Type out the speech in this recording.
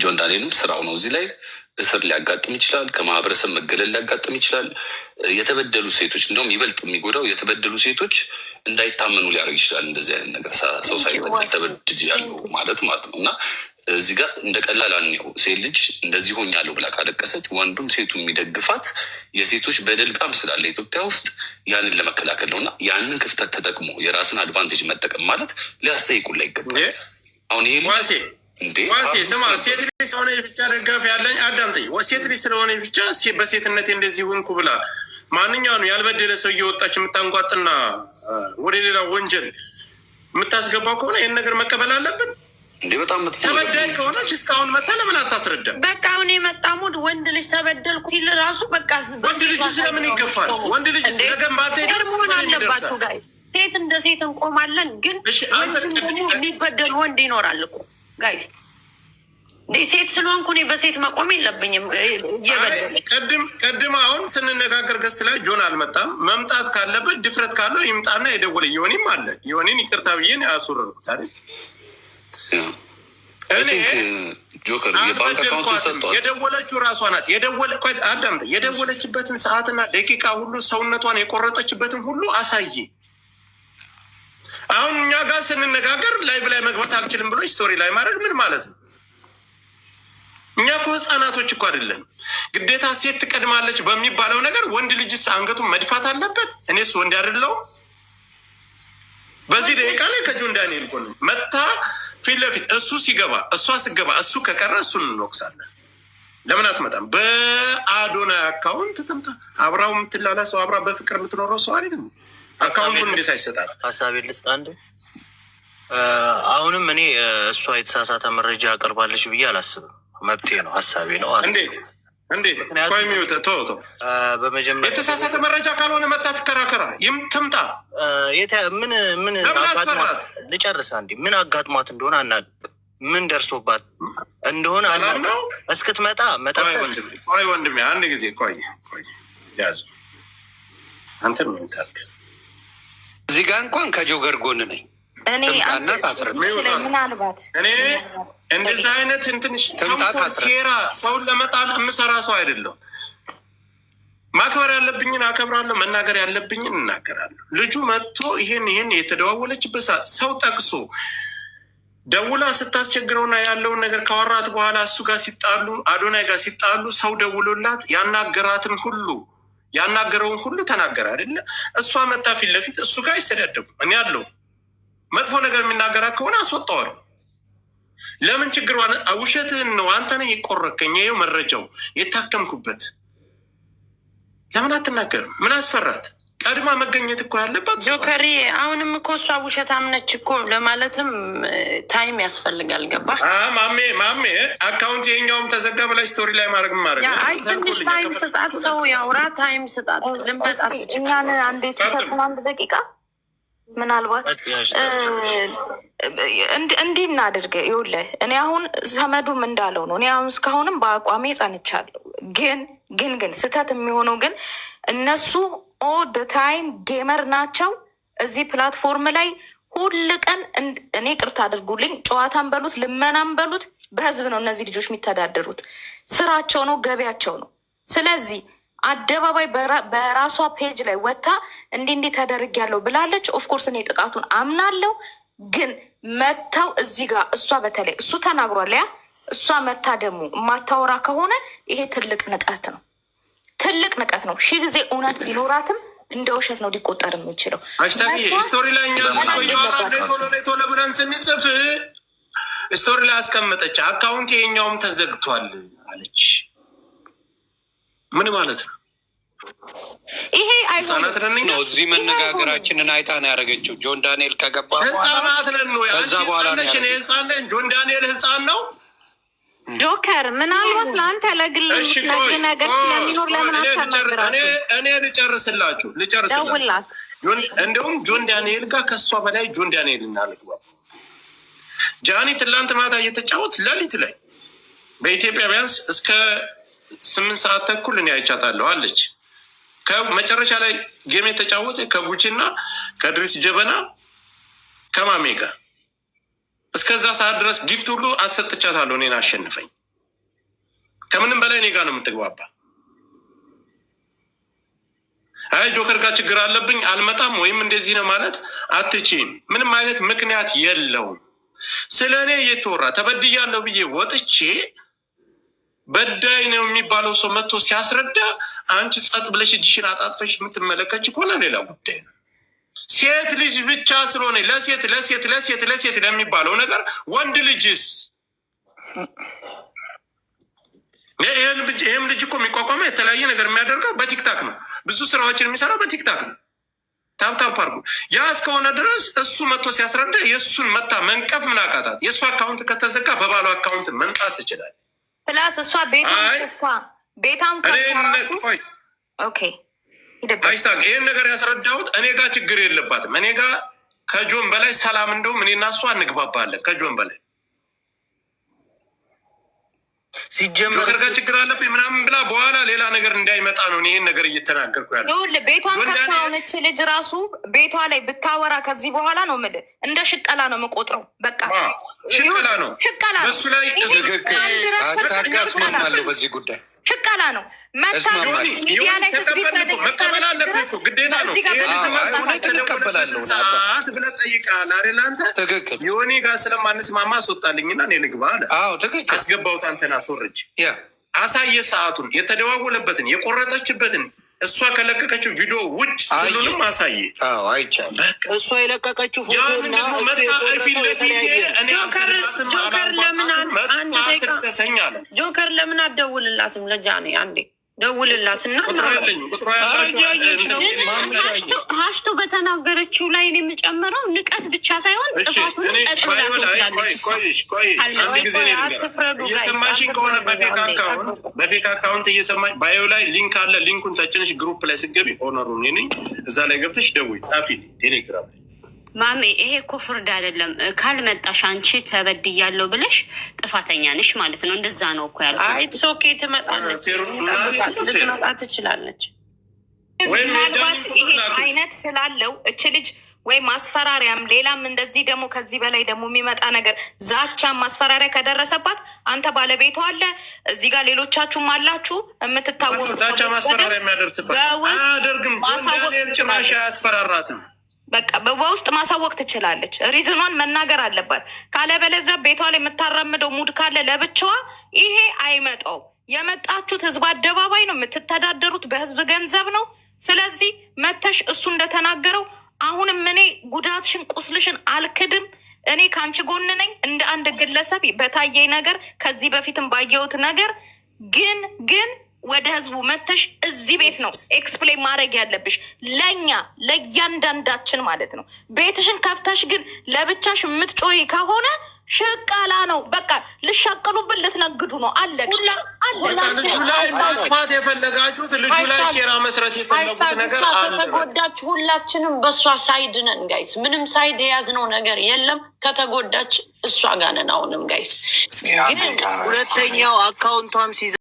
ጆን ዳንኤልም ስራው ነው። እዚህ ላይ እስር ሊያጋጥም ይችላል፣ ከማህበረሰብ መገለል ሊያጋጥም ይችላል። የተበደሉ ሴቶች እንደውም ይበልጥ የሚጎዳው የተበደሉ ሴቶች እንዳይታመኑ ሊያደርግ ይችላል። እንደዚህ አይነት ነገር ሰው ሳይበደል ተበድል ያለው ማለት ነው እና እዚህ ጋር እንደ ቀላል አንየው። ሴት ልጅ እንደዚህ ሆኛለሁ ብላ ካለቀሰች ወንዱም ሴቱ የሚደግፋት የሴቶች በደል በጣም ስላለ ኢትዮጵያ ውስጥ ያንን ለመከላከል ነው እና ያንን ክፍተት ተጠቅሞ የራስን አድቫንቴጅ መጠቀም ማለት ሊያስጠይቁላ ይገባል። አሁን ይሄ ስማ፣ ሴት ልጅ ስለሆነ ብቻ ደጋፊ ያለኝ አዳምጠኝ። ሴት ልጅ ስለሆነ ብቻ በሴትነት እንደዚህ ሆንኩ ብላ ማንኛውንም ያልበደለ ሰው እየወጣች የምታንቋጥና ወደ ሌላ ወንጀል የምታስገባ ከሆነ ይህን ነገር መቀበል አለብን። እንዴ በጣም ተበዳይ ከሆነች እስካሁን መታ ለምን አታስረዳም? በቃ አሁን የመጣ ሙድ ወንድ ልጅ ተበደልኩ ሲል ራሱ በቃ ወንድ ልጅ ስለምን ይገፋል? ወንድ ልጅ ነገንባቴ ሆን አለባችሁ ጋይ ሴት እንደ ሴት እንቆማለን። ግን የሚበደል ወንድ ይኖራል እኮ ጋይ። ሴት ስለሆንኩ እኔ በሴት መቆም የለብኝም። ቅድም አሁን ስንነጋገር ገስት ላይ ጆን አልመጣም። መምጣት ካለበት ድፍረት ካለው ይምጣና የደወለ ዮኒም አለ። ዮኒን ይቅርታ ብዬን ያሱርርኩት አይደል? ጆከር የባንክ አካውንት ሰጥቷል። የደወለችው ራሷ ናት። አዳምጠኝ። የደወለችበትን ሰዓትና ደቂቃ ሁሉ ሰውነቷን የቆረጠችበትን ሁሉ አሳየ። አሁን እኛ ጋር ስንነጋገር ላይቭ ላይ መግባት አልችልም ብሎ ስቶሪ ላይ ማድረግ ምን ማለት ነው? እኛ እኮ ህፃናቶች እኮ አይደለም። ግዴታ ሴት ትቀድማለች በሚባለው ነገር ወንድ ልጅስ አንገቱን መድፋት አለበት? እኔስ ወንድ አይደለሁም? በዚህ ደቂቃ ላይ ከጆን ዳንኤል እኮ ነው መታ ፊት ለፊት እሱ ሲገባ እሷ ስገባ እሱ ከቀረ እሱን እንወቅሳለን። ለምን አትመጣም? በአዶናይ አካውንት ትምጣ። አብራው የምትላላ ሰው አብራ በፍቅር የምትኖረው ሰው አይደለም። አካውንቱን እንዴት አይሰጣት? ሀሳቤ ልስጥ አንድ። አሁንም እኔ እሷ የተሳሳተ መረጃ አቀርባለች ብዬ አላስብም። መብቴ ነው፣ ሀሳቤ ነው። እንዴት በመጀመሪያ የተሳሳተ መረጃ ካልሆነ መታ ትከራከራ ትምጣ። ምን ልጨርስ አንዴ። ምን አጋጥሟት እንደሆነ አናውቅም። ምን ደርሶባት እንደሆነ አናውቅም። እስክትመጣ ቆይ ወንድሜ አንድ ጊዜ ቆይ ያዝ። አንተ ምን ታልክ? እዚህ ጋር እንኳን ከጆገር ጎን ነኝ። እኔ ምናልባት እንደዚህ አይነት እንትንሽ ሴራ ሰውን ለመጣል የምሰራ ሰው አይደለም። ማክበር ያለብኝን አከብራለሁ፣ መናገር ያለብኝን እናገራለሁ። ልጁ መጥቶ ይሄን የተደዋወለችበት ሰው ጠቅሶ ደውላ ስታስቸግረውና ያለውን ነገር ካወራት በኋላ እሱ ጋር ሲጣሉ፣ አዶናይ ጋር ሲጣሉ ሰው ደውሎላት ያናገረውን ሁሉ ተናገረ አይደለ? እሷ መጣ ፊት ለፊት እሱ ጋር ይሰዳደቡ። እኔ ያለው መጥፎ ነገር የሚናገራ ከሆነ አስወጣዋለሁ። ለምን ችግሯን ውሸትህን ነው አንተ ነህ የቆረከኝ። ይኸው መረጃው የታከምኩበት። ለምን አትናገርም? ምን አስፈራት? ቀድማ መገኘት እኮ ያለባት ጆከሪ። አሁንም እኮ እሷ ውሸታም ነች እኮ ለማለትም ታይም ያስፈልጋል። ገባ ማሜ አካውንት የኛውም ተዘጋ በላይ ስቶሪ ላይ ማድረግ አይ ትንሽ ታይም ስጣት፣ ሰው ያውራ፣ ታይም ስጣት። ልንበጣት እኛን አንዴ ተሰጥን 1 ደቂቃ ምናልባት እንዲህ እናድርግ። ይኸውልህ እኔ አሁን ሰመዱም እንዳለው ነው። እኔ አሁን እስካሁንም በአቋሜ ጸንቻለሁ። ግን ስህተት የሚሆነው ግን እነሱ ኦል ታይም ጌመር ናቸው። እዚህ ፕላትፎርም ላይ ሁል ቀን እኔ ቅርታ አድርጉልኝ፣ ጨዋታን በሉት ልመናን በሉት በህዝብ ነው እነዚህ ልጆች የሚተዳደሩት። ስራቸው ነው፣ ገቢያቸው ነው። ስለዚህ አደባባይ በራሷ ፔጅ ላይ ወታ እንዲህ ተደርጊያለሁ ብላለች። ኦፍኮርስ እኔ ጥቃቱን አምናለሁ። ግን መታው እዚህ ጋር እሷ በተለይ እሱ ተናግሯል። እሷ መታ ደግሞ የማታወራ ከሆነ ይሄ ትልቅ ንቀት ነው፣ ትልቅ ንቀት ነው። ሺህ ጊዜ እውነት ቢኖራትም እንደ ውሸት ነው ሊቆጠር የሚችለው። ስቶሪ ላይ ቶሎ ብለን ስንጽፍ ስቶሪ ላይ አስቀመጠች። አካውንት የኛውም ተዘግቷል አለች። ምን ማለት ነው? ይሄ ህጻናት ነን ነው። እዚህ መነጋገራችንን አይታ ነው ያደረገችው። ጆን ዳንኤል ከገባ ህጻናት ነን ነው። ከዛ በኋላ ጆን ዳንኤል ህጻን ነው። ጆከር ምናልባት ለአንተ ለግል ነገር ስለሚኖር ለምን አታናግራችሁ? እኔ ልጨርስላችሁ። እንዲሁም ጆን ዳንኤል ጋር ከእሷ በላይ ጆን ዳንኤል እናልግባ። ጃኒ ትላንት ማታ እየተጫወት ሌሊት ላይ በኢትዮጵያ ቢያንስ እስከ 8 ሰዓት ተኩል እኔ አይቻታለሁ አለች። ከመጨረሻ ላይ ጌም የተጫወተ ከጉቺ እና ከድሪስ ጀበና ከማሜ ጋር እስከዛ ሰዓት ድረስ ጊፍት ሁሉ አሰጥቻታለሁ። እኔን አሸንፈኝ። ከምንም በላይ እኔ ጋር ነው የምትግባባ። አይ ጆከር ጋር ችግር አለብኝ አልመጣም ወይም እንደዚህ ነው ማለት አትችይም። ምንም አይነት ምክንያት የለውም። ስለ እኔ እየተወራ ተበድያለሁ ብዬ ወጥቼ በዳይ ነው የሚባለው ሰው መጥቶ ሲያስረዳ አንቺ ጸጥ ብለሽ እጅሽን አጣጥፈሽ የምትመለከች ከሆነ ሌላ ጉዳይ ነው። ሴት ልጅ ብቻ ስለሆነ ለሴት ለሴት ለሴት ለሴት ለሚባለው ነገር ወንድ ልጅስ ይህም ልጅ እኮ የሚቋቋመው የተለያየ ነገር የሚያደርገው በቲክታክ ነው። ብዙ ስራዎችን የሚሰራው በቲክታክ ነው። ታፕታፕ አድርጉ። ያ እስከሆነ ድረስ እሱ መጥቶ ሲያስረዳ የእሱን መታ መንቀፍ ምን አቃታት? የእሱ አካውንት ከተዘጋ በባሉ አካውንት መንጣት ትችላል። ፕላስ እሷ ቤታም ይህን ነገር ያስረዳሁት እኔ ጋር ችግር የለባትም። እኔ ጋር ከጆን በላይ ሰላም፣ እንደውም እኔና እሷ እንግባባለን ከጆን በላይ። ሲጀመር ጋር ችግር አለብኝ ምናምን ብላ በኋላ ሌላ ነገር እንዳይመጣ ነው ይህን ነገር እየተናገርኩ ያለ። ቤቷን ከሆነች ልጅ ራሱ ቤቷ ላይ ብታወራ ከዚህ በኋላ ነው የምልህ እንደ ሽቀላ ነው የምቆጥረው። በቃ ሽቀላ ነው፣ ሽቀላ ነው። በሱ ላይ እስማማለሁ በዚህ ጉዳይ ሽቀላ ነው። መታ ሚዲያ ላይ መቀበል አለብህ እኮ ግዴታ ነው። ሰዓት ብለህ ጠይቀሃል አይደል? አንተ ዮኒ ጋር ስለማንስማማ አስወጣልኝና እኔ ልግባ አለ። አስገባሁት። አንተን አስወርጅ አሳየ ሰዓቱን፣ የተደዋወለበትን፣ የቆረጠችበትን እሷ ከለቀቀችው ቪዲዮ ውጭ ሁሉንም አሳየ። አይቻልም። እሷ የለቀቀችው ፎቶና ጆከር ለምን አትደውልላትም? ለጃኔ አንዴ ደውልላት እና ሀሽቶ በተናገረችው ላይ የምጨምረው ንቀት ብቻ ሳይሆን ጥፋቱን ጠቅላ ትወስዳለች። እየሰማሽኝ ከሆነ በፌክ አካውንት እየሰማሽ ባዮ ላይ ሊንክ አለ። ሊንኩን ተጭነሽ ግሩፕ ላይ ስገቢ ሆነሩ ነኝ እዛ ላይ ገብተሽ ደውይ፣ ጻፊልኝ ቴሌግራም ላይ። ማሜ ይሄ እኮ ፍርድ አይደለም። ካልመጣሽ አንቺ ተበድያለሁ ብለሽ ጥፋተኛ ነሽ ማለት ነው። እንደዛ ነው እኮ ያልኩት። አይ ኦኬ፣ ትመጣለች፣ ልትመጣ ትችላለች። ምናልባት ይሄ አይነት ስላለው እች ልጅ ወይ ማስፈራሪያም ሌላም እንደዚህ ደግሞ ከዚህ በላይ ደግሞ የሚመጣ ነገር ዛቻም ማስፈራሪያ ከደረሰባት አንተ ባለቤቷ አለ እዚህ ጋር ሌሎቻችሁም አላችሁ የምትታወቁ ዛቻ ማስፈራሪያ የሚያደርስባት አያደርግም። ጭራሽ አያስፈራራትም። በቃ በውስጥ ማሳወቅ ትችላለች። ሪዝኗን መናገር አለባት። ካለበለዚያ ቤቷ ላይ የምታራምደው ሙድ ካለ ለብቻዋ ይሄ አይመጣው። የመጣችሁት ህዝብ አደባባይ ነው፣ የምትተዳደሩት በህዝብ ገንዘብ ነው። ስለዚህ መተሽ እሱ እንደተናገረው አሁንም እኔ ጉዳትሽን ቁስልሽን አልክድም። እኔ ከአንቺ ጎን ነኝ እንደ አንድ ግለሰብ በታየኝ ነገር ከዚህ በፊትም ባየሁት ነገር ግን ወደ ህዝቡ መተሽ እዚህ ቤት ነው ኤክስፕሌን ማድረግ ያለብሽ ለእኛ ለእያንዳንዳችን ማለት ነው። ቤትሽን ከፍተሽ ግን ለብቻሽ የምትጮይ ከሆነ ሽቃላ ነው። በቃ ልሻቅሉብን ልትነግዱ ነው። አለቅ ልጁ ላይ ማጥፋት የፈለጋችሁት ልጁ ላይ ሴራ መስረት የፈለጉት ነገር አለ። ከተጎዳች ሁላችንም በእሷ ሳይድ ነን ጋይስ። ምንም ሳይድ የያዝነው ነገር የለም። ከተጎዳች እሷ ጋር ነን አሁንም ጋይስ። ሁለተኛው አካውንቷም ሲዘ